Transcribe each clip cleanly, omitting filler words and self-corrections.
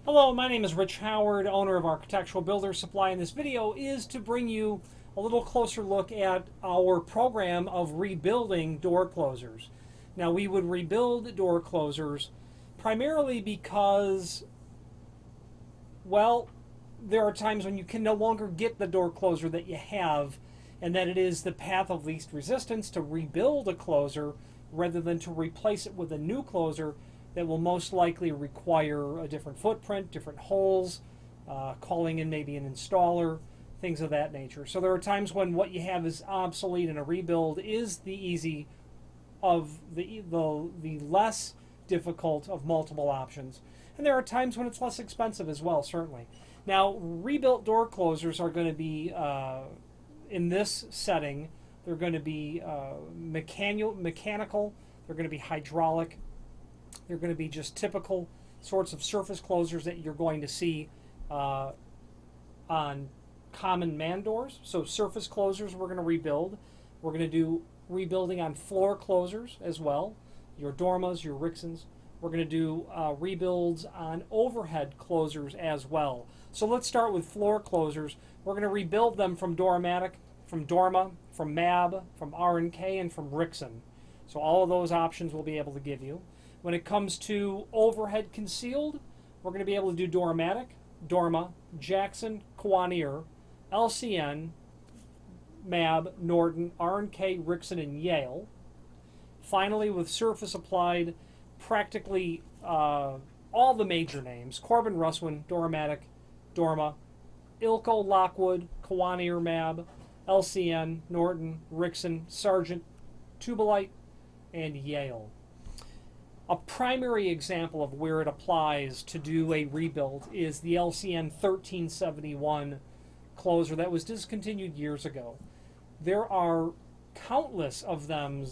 Hello, my name is Rich Howard, owner of Architectural Builder Supply, and this video is to bring you a little closer look at our program of rebuilding door closers. Now, we would rebuild door closers primarily because, well, there are times when you can no longer get the door closer that you have, and that it is the path of least resistance to rebuild a closer rather than to replace it with a new closer that will most likely require a different footprint, different holes, calling in maybe an installer, things of that nature. So there are times when what you have is obsolete and a rebuild is the easy of the less difficult of multiple options. And there are times when it's less expensive as well, certainly. Now, rebuilt door closers are going to be, in this setting, they're going to be mechanical, they're going to be hydraulic, they're going to be just typical sorts of surface closers that you're going to see on common man doors. So surface closers we're going to rebuild. We're going to do rebuilding on floor closers as well, your dormas, your Rixons. We're going to do rebuilds on overhead closers as well. So let's start with floor closers. We're going to rebuild them from Dormatic, from Dorma, from MAB, from R&K, and from Rixon. So all of those options we'll be able to give you. When it comes to overhead concealed, we're going to be able to do Dormatic, Dorma, Jackson, Kawanier, LCN, MAB, Norton, R&K, Rixon, and Yale. Finally, with surface applied, practically all the major names: Corbin, Russwin, Dormatic, Dorma, Ilko, Lockwood, Kawanier, MAB, LCN, Norton, Rixon, Sargent, Tubalite, and Yale. A primary example of where it applies to do a rebuild is the LCN 1371 closer that was discontinued years ago. There are countless of them.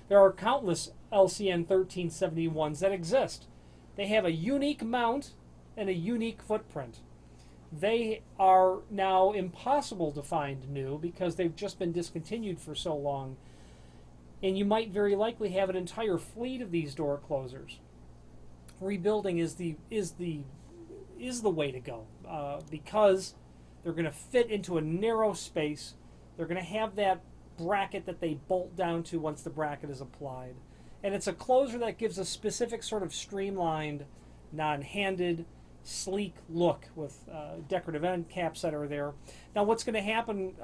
There are countless LCN 1371s that exist. They have a unique mount and a unique footprint. They are now impossible to find new because they've just been discontinued for so long. And you might very likely have an entire fleet of these door closers. Rebuilding is the way to go because they're going to fit into a narrow space. They're going to have that bracket that they bolt down to once the bracket is applied, and it's a closer that gives a specific sort of streamlined, non-handed, sleek look with decorative end caps that are there. Now, what's going to happen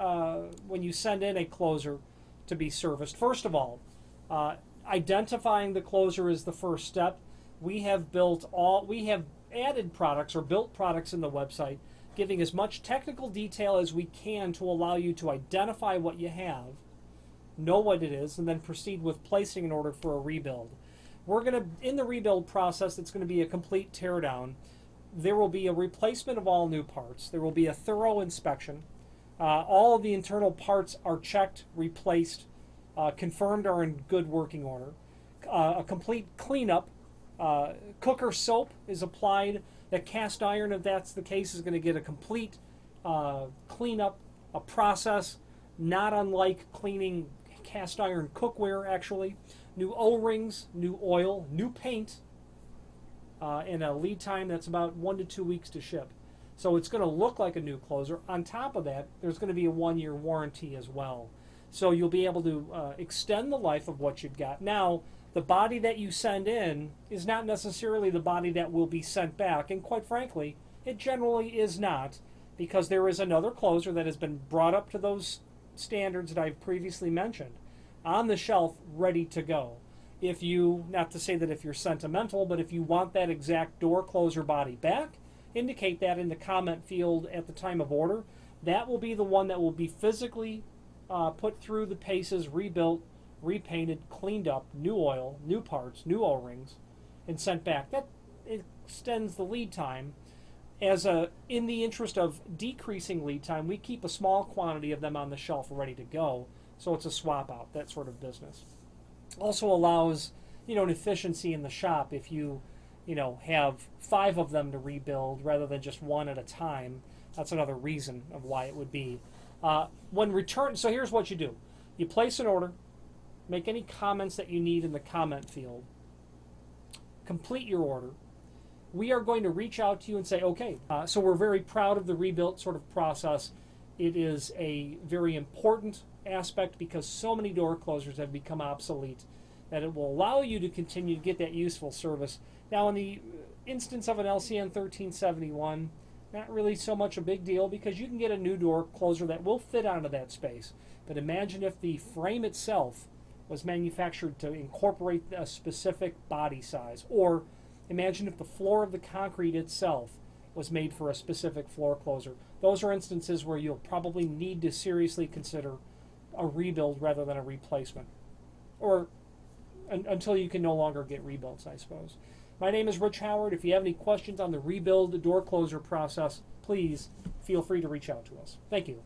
when you send in a closer to be serviced? First of all, identifying the closer is the first step. We have added products or built products in the website, giving as much technical detail as we can to allow you to identify what you have, know what it is, and then proceed with placing an order for a rebuild. We're going to, in the rebuild process, it's going to be a complete teardown. There will be a replacement of all new parts. There will be a thorough inspection. All of the internal parts are checked, replaced, confirmed are in good working order. A complete cleanup. Cooker soap is applied. The cast iron, if that's the case, is going to get a complete cleanup, a process not unlike cleaning cast iron cookware, actually. New O-rings, new oil, new paint, and a lead time that's about 1 to 2 weeks to ship. So it's going to look like a new closer. On top of that, there's going to be a 1-year warranty as well. So you'll be able to extend the life of what you've got. Now, the body that you send in is not necessarily the body that will be sent back. And quite frankly, it generally is not, because there is another closer that has been brought up to those standards that I've previously mentioned on the shelf, ready to go. If you, not to say that if you're sentimental, but if you want that exact door closer body back, indicate that in the comment field at the time of order. That will be the one that will be physically put through the paces, rebuilt, repainted, cleaned up, new oil, new parts, new O-rings, and sent back. That extends the lead time. In the interest of decreasing lead time, we keep a small quantity of them on the shelf ready to go, so it's a swap out, that sort of business. Also allows, an efficiency in the shop if you have 5 of them to rebuild rather than just 1 at a time. That's another reason of why it would be. So here's what you do. You place an order, make any comments that you need in the comment field, complete your order, we are going to reach out to you and say, okay, so we're very proud of the rebuilt sort of process. It is a very important aspect because so many door closers have become obsolete that it will allow you to continue to get that useful service. Now, in the instance of an LCN 1371, not really so much a big deal because you can get a new door closer that will fit onto that space. But imagine if the frame itself was manufactured to incorporate a specific body size, or imagine if the floor of the concrete itself was made for a specific floor closer. Those are instances where you'll probably need to seriously consider a rebuild rather than a replacement, or until you can no longer get rebuilds, I suppose. My name is Rich Howard. If you have any questions on the rebuild door closer process, please feel free to reach out to us. Thank you.